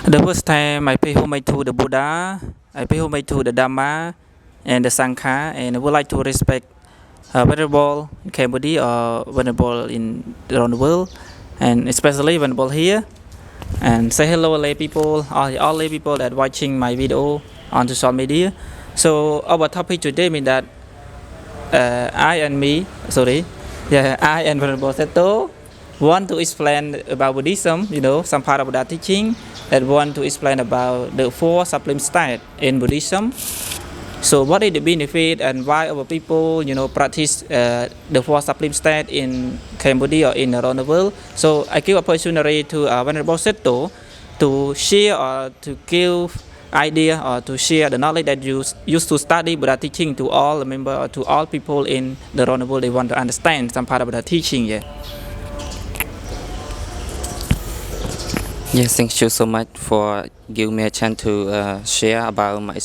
The first time I pay homage to the Buddha, I pay homage to the Dhamma and the Sangha, and I would like to respect venerable in Cambodia or venerable in around the world, and especially venerable here. And say hello, lay people, all lay people that watching my video on social media. So our topic today means that I and venerable Seto want to explain about Buddhism. Some part of that teaching that want to explain about the four sublime states in Buddhism. So what is the benefit and why our people, practice the four sublime states in Cambodia or in around the world? So I give opportunity to Venerable Seto to share or to give idea or to share the knowledge that you used to study Buddha teaching to all the member or to all people in the around the world. They want to understand some part of the teaching. Yeah. Yes, thank you so much for giving me a chance to share about my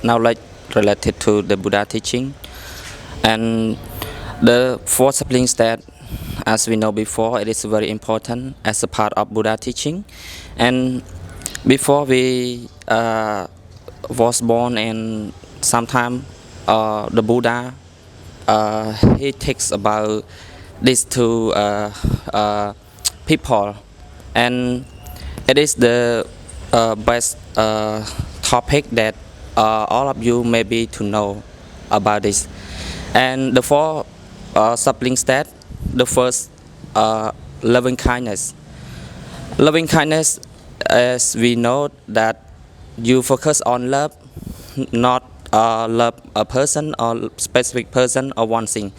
knowledge related to the Buddha teaching. And the four disciplines that, as we know before, it is very important as a part of Buddha teaching. And before we was born, and sometime the Buddha he takes about these two people, and it is the best topic that all of you maybe to know about this. And the four sublime states, the first, loving kindness. Loving kindness, as we know that you focus on love, not love a person or specific person or one thing.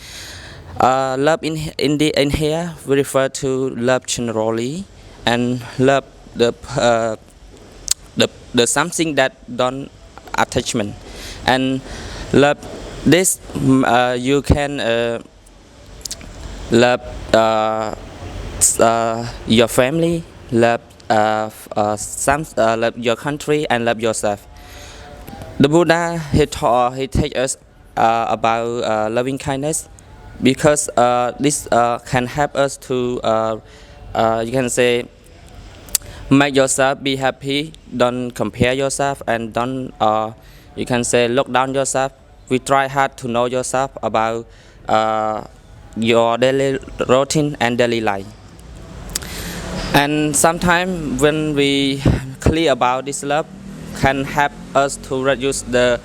Love in here we refer to love generally, and love the something that don't attachment, and love this you can love your family, love love your country, and love yourself. The Buddha he teach us about loving kindness, because this can help us to you can say make yourself be happy. Don't compare yourself, and don't you can say look down yourself. We try hard to know yourself about your daily routine and daily life. And sometimes when we clear about this love, can help us to reduce the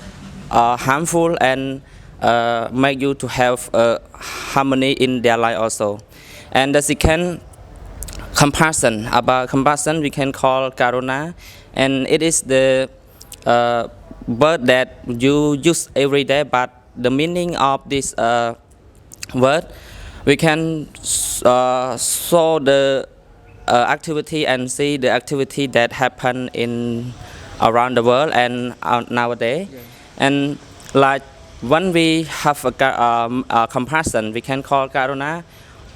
harmful and make you to have harmony in their life also. And the second, compassion. About compassion we can call karuna, and it is the word that you use every day, but the meaning of this word we can show the activity and see the activity that happen in around the world and nowadays. Yeah. And like when we have a compassion, we can call karuna,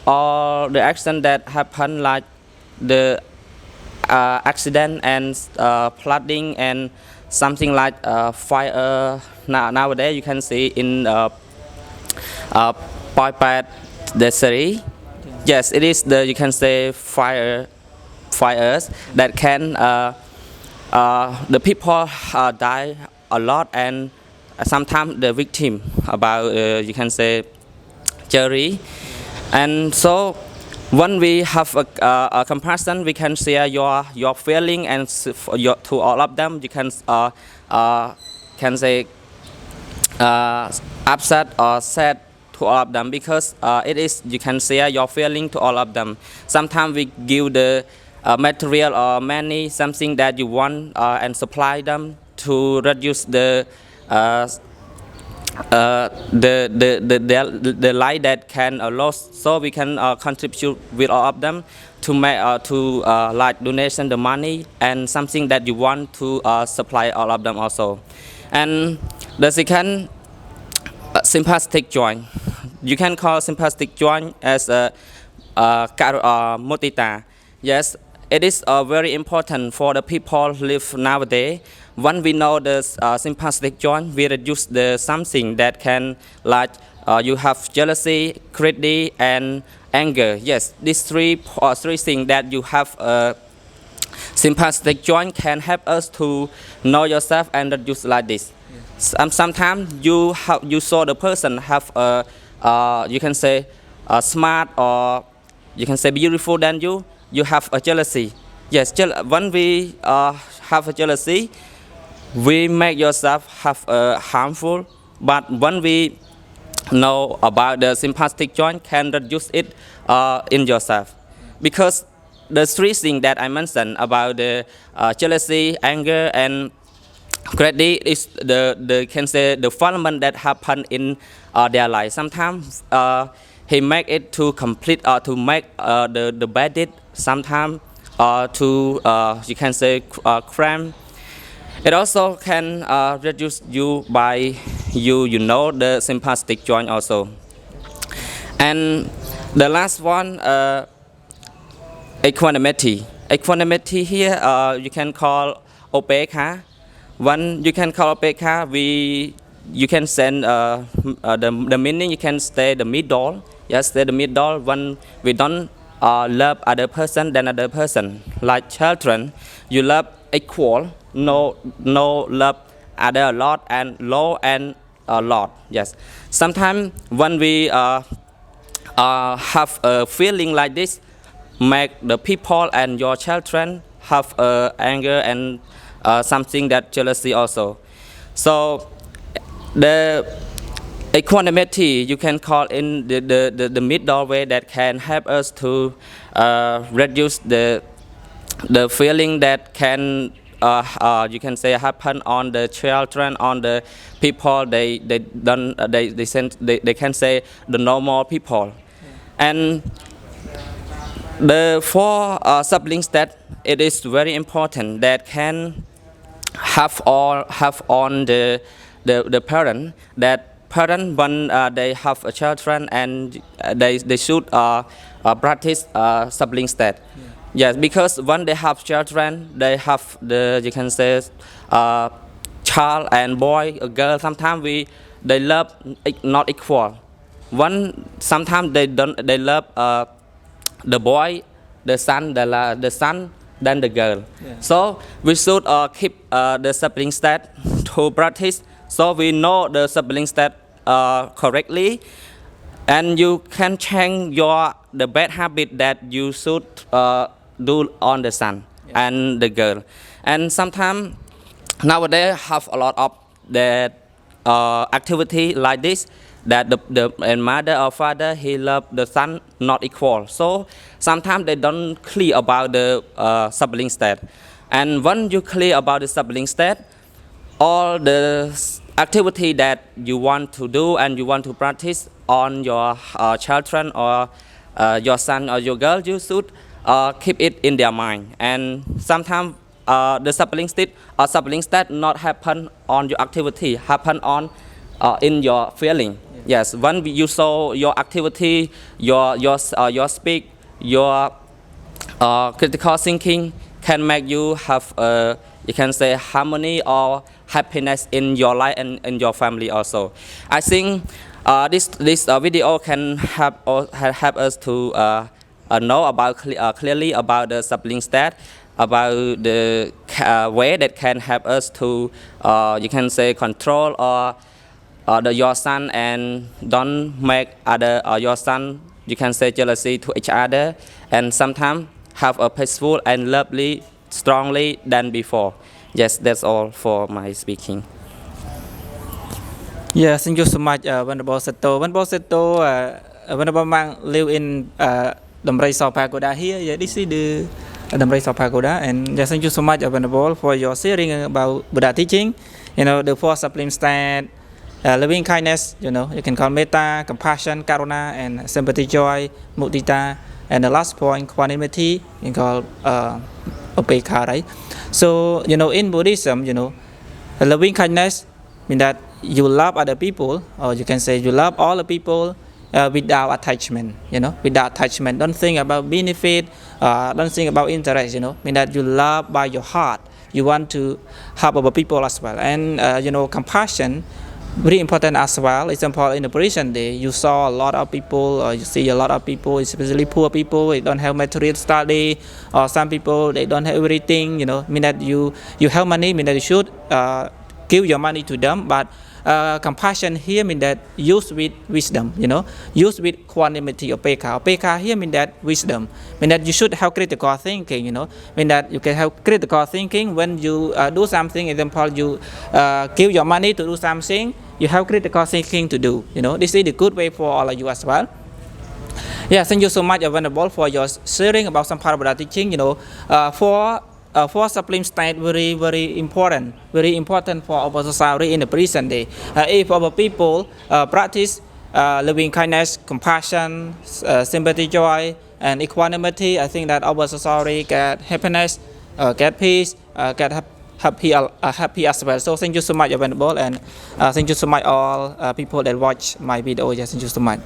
or the action that happen like the accident and flooding and something like fire. Nowadays you can see in Poipet, the city. Yes, it is the, you can say, fires that can the people die a lot, and sometimes the victim about you can say jury. And so when we have a compassion, we can share your feeling and to all of them. You can say upset or sad to all of them, because it is, you can share your feeling to all of them. Sometimes we give the material or money, something that you want, and supply them to reduce the light that can lose. So we can contribute with all of them to make like donation the money and something that you want to supply all of them also. And the second, sympathetic joy. You can call sympathetic joy as a mudita. Yes, it is very important for the people who live nowadays. When we know the sympathetic joy, we reduce the something that can, like you have jealousy, greed, and anger. Yes, these three things that you have Sympathetic joy can help us to know yourself and reduce like this. Sometimes you saw the person have a you can say smart or you can say beautiful than you. You have a jealousy. Yes, when we have a jealousy, we make yourself have a harmful. But when we know about the sympathetic joy, can reduce it in yourself, because the three things that I mentioned about the jealousy, anger, and greedy is the can say the phenomenon that happen in their life. Sometimes he make it to complete or to make the bad deed. Sometimes to you can say crime. It also can reduce you by you know the sympathetic joy also. And the last one, equanimity. Equanimity here you can call upekkha. One you can call upekkha. You can send the meaning. You can stay the middle. Yes, stay the middle. When we don't love other person than other person, like children, you love equal. No love other a lot and low and a lot. Yes, sometimes when we have a feeling like this, make the people and your children have anger and something that jealousy also. So the equanimity you can call in the middle way that can help us to reduce the feeling that can you can say happen on the children, on the people they don't they can say the normal people. And the four sublime that it is very important that can have on the parent, that parent when they have a children and they should practice sublime state. Yes, because when they have children, they have the you can say child and boy, a girl. Sometimes they love not equal. One sometimes they love the boy, the son, the son, then the girl. Yeah. So we should keep the sublime state to practice, so we know the sublime state correctly, and you can change the bad habit that you should do on the son. Yeah. And the girl. And sometimes nowadays have a lot of that activity like this, that the and mother or father he love the son not equal. So sometimes they don't clear about the sublime state. And when you clear about the sublime state, all the activity that you want to do and you want to practice on your children or your son or your girl, you should keep it in their mind. And sometimes the sublime state not happen on your activity, happen on in your feeling. Yes, when you saw your activity, your speak, your critical thinking can make you have you can say harmony or happiness in your life and in your family also. I think this video can help us to know about clearly about the sublime state, about the way that can help us to you can say control or your son and don't make other your son you can say jealousy to each other, and sometimes have a peaceful and lovely strongly than before. Yes, that's all for my speaking. Yeah, thank you so much, Venerable Seto. Venerable Seto, Venerable Mang live in Damrai Pagoda here. Yeah, this is the Damrai Pagoda, and yeah, thank you so much, Venerable, for your sharing about Buddha teaching. You know, the four sublime state, loving kindness. You know, you can call metta, compassion, karuna, and sympathetic joy, mudita, and the last point, equanimity, you can call upekkha, right? So, you know, in Buddhism, you know, loving kindness means that you love other people, or you can say you love all the people without attachment, you know, without attachment. Don't think about benefit, don't think about interest, you know, mean that you love by your heart. You want to help other people as well. And, you know, compassion very important as well. Example, in the prison day, you saw a lot of people, or you see a lot of people, especially poor people, they don't have material study, or some people they don't have everything. Mean that you have money, mean that you should give your money to them, but compassion here mean that use with wisdom, use with equanimity, upekkha. Upekkha here mean that wisdom, mean that you should have critical thinking, mean that you can have critical thinking when you do something. Example, you give your money to do something, you have critical thinking to do. This is the good way for all of you as well. Yeah, thank you so much, Venerable, for your sharing about some part of the teaching. For sublime state, very important for our society in the present day. If our people practice loving kindness, compassion, sympathy, joy, and equanimity, I think that our society get happiness, get peace, get happy as well. So thank you so much, Venerable, and thank you so much all people that watch my video. Yes, thank you so much.